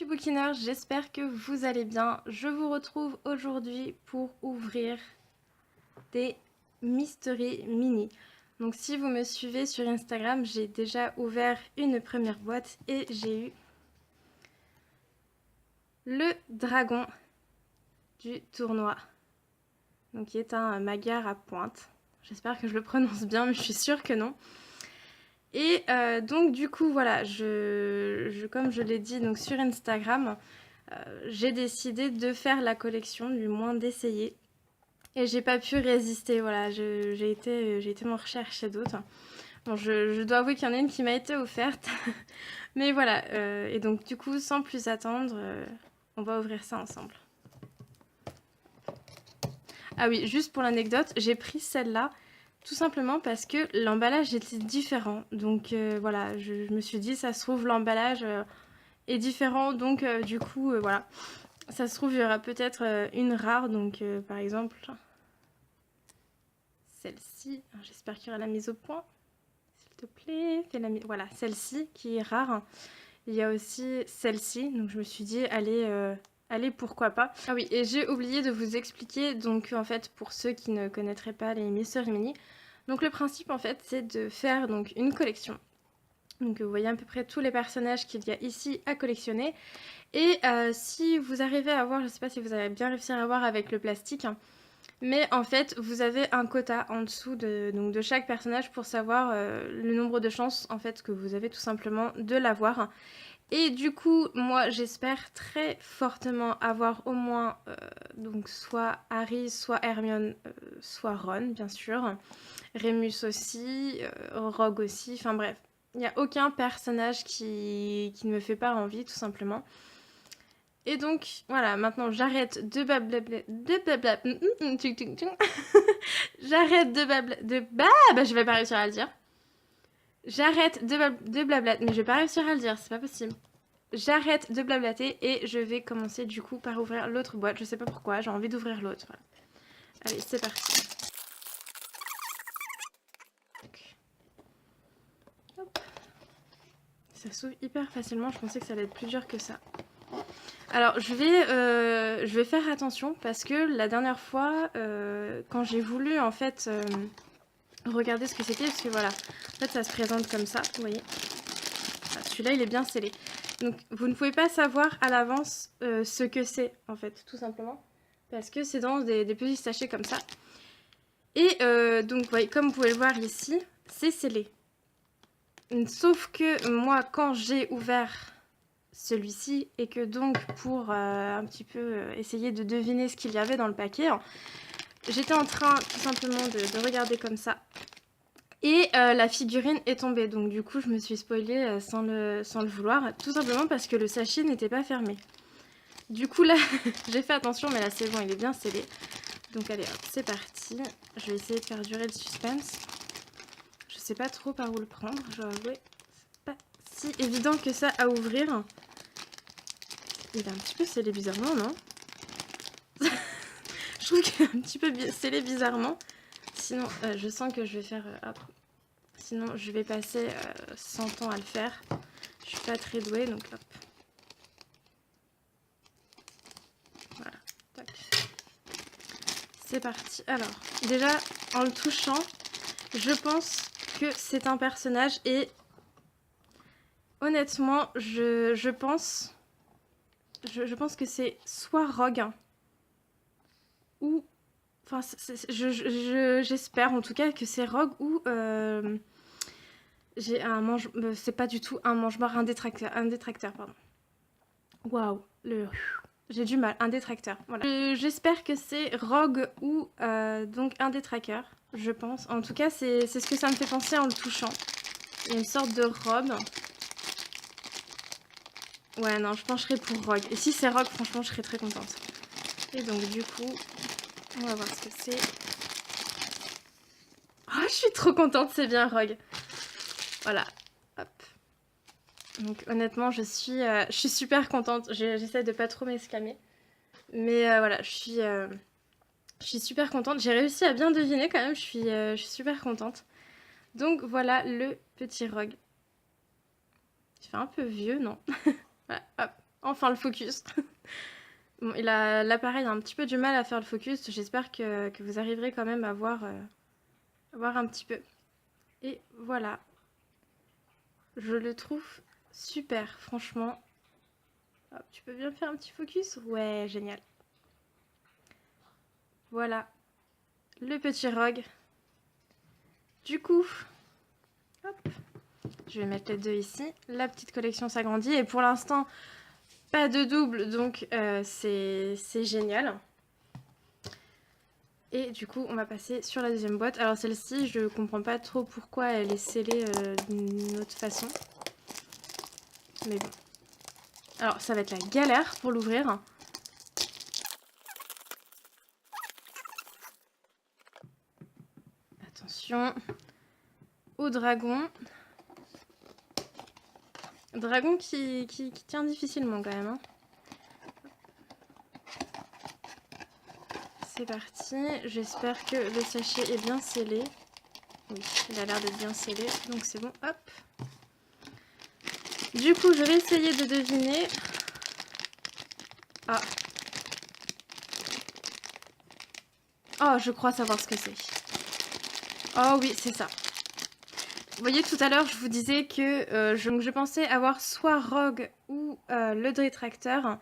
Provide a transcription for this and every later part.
Petit bouquineur, j'espère que vous allez bien. Je vous retrouve aujourd'hui pour ouvrir des mystery mini. Donc si vous me suivez sur Instagram, j'ai déjà ouvert une première boîte et j'ai eu le dragon du tournoi. Donc qui est un Magyar à pointe. J'espère que je le prononce bien, mais je suis sûre que non. Et donc du coup voilà, comme je l'ai dit donc sur Instagram, j'ai décidé de faire la collection, du moins d'essayer. Et j'ai pas pu résister, voilà, j'ai été m'en rechercher d'autres. Bon, je dois avouer qu'il y en a une qui m'a été offerte. Mais voilà, et donc du coup, sans plus attendre, on va ouvrir ça ensemble. Ah oui, juste pour l'anecdote, j'ai pris celle-là tout simplement parce que l'emballage était différent. Donc voilà, je me suis dit, ça se trouve, l'emballage est différent. Donc du coup, voilà. Ça se trouve, il y aura peut-être une rare. Donc par exemple, celle-ci. J'espère qu'il y aura la mise au point. S'il te plaît, fais la mise. Voilà, celle-ci qui est rare. Il y a aussi celle-ci. Donc je me suis dit, allez, pourquoi pas. Ah oui, et j'ai oublié de vous expliquer, donc en fait, pour ceux qui ne connaîtraient pas les Mystery Mini, donc le principe en fait, c'est de faire donc une collection. Donc vous voyez à peu près tous les personnages qu'il y a ici à collectionner. Et si vous arrivez à voir, je ne sais pas si vous avez bien réussi à voir avec le plastique, hein, mais en fait, vous avez un quota en dessous de chaque personnage pour savoir le nombre de chances en fait que vous avez tout simplement de l'avoir. Et du coup, moi, j'espère très fortement avoir au moins donc soit Harry, soit Hermione, soit Ron, bien sûr. Remus aussi, Rogue aussi, enfin bref. Il n'y a aucun personnage qui ne me fait pas envie, tout simplement. Et donc, voilà, maintenant, j'arrête de blablabla... J'arrête bah, je vais pas réussir à le dire. J'arrête de blabla... Mais je vais pas réussir à le dire, c'est pas possible. J'arrête de blablater et je vais commencer du coup par ouvrir l'autre boîte. Je sais pas pourquoi, j'ai envie d'ouvrir l'autre. Voilà. Allez, c'est parti. Hop. Ça s'ouvre hyper facilement, je pensais que ça allait être plus dur que ça. Alors, je vais faire attention parce que la dernière fois, quand j'ai voulu en fait regarder ce que c'était, parce que voilà, en fait ça se présente comme ça, vous voyez. Celui-là, il est bien scellé. Donc, vous ne pouvez pas savoir à l'avance ce que c'est, en fait, tout simplement. Parce que c'est dans des petits sachets comme ça. Et donc, ouais, comme vous pouvez le voir ici, c'est scellé. Sauf que moi, quand j'ai ouvert celui-ci, et que donc, pour un petit peu essayer de deviner ce qu'il y avait dans le paquet, j'étais en train, tout simplement, de regarder comme ça. Et la figurine est tombée, donc du coup je me suis spoilée sans le vouloir, tout simplement parce que le sachet n'était pas fermé. Du coup là, j'ai fait attention, mais là c'est bon, il est bien scellé. Donc allez, hop, c'est parti. Je vais essayer de faire durer le suspense. Je sais pas trop par où le prendre, je dois avouer. C'est pas si évident que ça à ouvrir. Il est un petit peu scellé bizarrement, non? Je trouve qu'il est un petit peu scellé bizarrement. Sinon, je sens que je vais faire... hop. Sinon, je vais passer 100 ans à le faire. Je suis pas très douée, donc hop. Voilà. Tac. C'est parti. Alors, déjà, en le touchant, je pense que c'est un personnage et honnêtement, je pense que c'est soit Rogue ou... Enfin, j'espère en tout cas que c'est Rogue ou... j'ai un mange... c'est pas du tout un mange-mort, un détracteur, pardon. Waouh, j'ai du mal, un détracteur. Voilà. J'espère que c'est Rogue ou donc un détracteur, je pense. En tout cas, c'est ce que ça me fait penser en le touchant. Il y a une sorte de robe. Ouais, non, je pencherai pour Rogue. Et si c'est Rogue, franchement, je serais très contente. Et donc, du coup, on va voir ce que c'est. Oh, je suis trop contente, c'est bien Rogue. Voilà, hop. Donc, honnêtement, je suis super contente. J'essaie de pas trop m'escamer. Mais voilà, je suis super contente. J'ai réussi à bien deviner quand même. Je suis super contente. Donc voilà le petit Rogue. Il fait un peu vieux, non? Voilà, hop. enfin le focus. Bon, l'appareil a un petit peu du mal à faire le focus. J'espère que vous arriverez quand même à voir un petit peu. Et voilà. Je le trouve super, franchement. Hop, tu peux bien faire un petit focus? Ouais, génial. Voilà. Le petit rogue. Du coup, hop, je vais mettre les deux ici. La petite collection s'agrandit. Et pour l'instant, pas de double, donc c'est génial. Et du coup, on va passer sur la deuxième boîte. Alors celle-ci, je comprends pas trop pourquoi elle est scellée d'une autre façon. Mais bon. Alors, ça va être la galère pour l'ouvrir. Attention. Au dragon. Dragon qui tient difficilement quand même. Hein. C'est parti. J'espère que le sachet est bien scellé. Oui, il a l'air d'être bien scellé. Donc c'est bon. Hop. Du coup, je vais essayer de deviner. Ah. Oh, je crois savoir ce que c'est. Oh oui, c'est ça. Vous voyez, tout à l'heure, je vous disais que je pensais avoir soit Rogue ou le détracteur.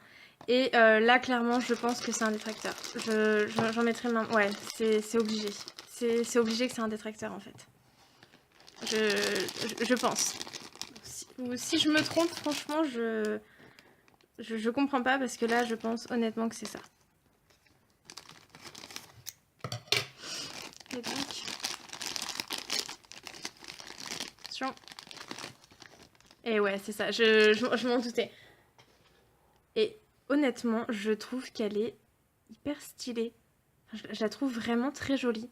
Et là, clairement, je pense que c'est un détracteur. J'en mettrai main. Ouais, c'est obligé. C'est obligé que c'est un détracteur, en fait. Je pense. Si je me trompe, franchement, je comprends pas parce que là, je pense honnêtement que c'est ça. Et donc... Attention. Et ouais, c'est ça. Je m'en doutais. Et honnêtement, je trouve qu'elle est hyper stylée. Je la trouve vraiment très jolie.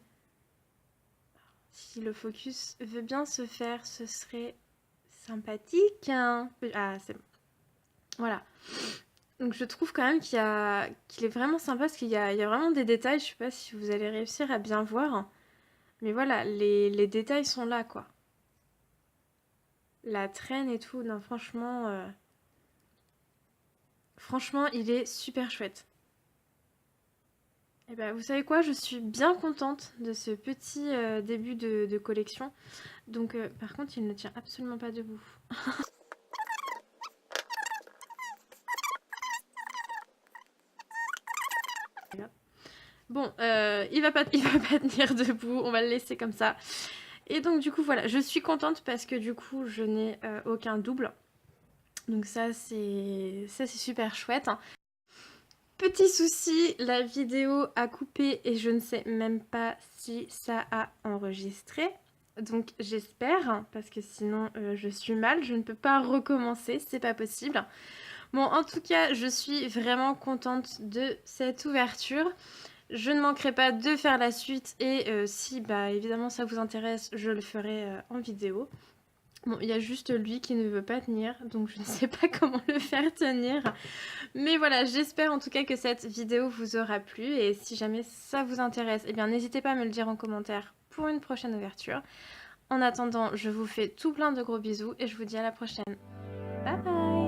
Si le focus veut bien se faire, ce serait sympathique. Hein. Ah, c'est bon. Voilà. Donc je trouve quand même qu'il est vraiment sympa parce qu'il y a vraiment des détails. Je sais pas si vous allez réussir à bien voir. Mais voilà, les détails sont là, quoi. La traîne et tout. Non, franchement... Franchement, il est super chouette. Et ben, vous savez quoi, je suis bien contente de ce petit début de collection. Donc, par contre, il ne tient absolument pas debout. Bon, il va pas tenir debout, on va le laisser comme ça. Et donc, du coup, voilà, je suis contente parce que du coup, je n'ai aucun double. Donc ça, c'est super chouette. Petit souci, la vidéo a coupé et je ne sais même pas si ça a enregistré. Donc j'espère, parce que sinon je suis mal, je ne peux pas recommencer, c'est pas possible. Bon, en tout cas, je suis vraiment contente de cette ouverture. Je ne manquerai pas de faire la suite et si bah évidemment ça vous intéresse, je le ferai en vidéo. Bon, il y a juste lui qui ne veut pas tenir, donc je ne sais pas comment le faire tenir. Mais voilà, j'espère en tout cas que cette vidéo vous aura plu. Et si jamais ça vous intéresse, eh bien n'hésitez pas à me le dire en commentaire pour une prochaine ouverture. En attendant, je vous fais tout plein de gros bisous et je vous dis à la prochaine. Bye bye!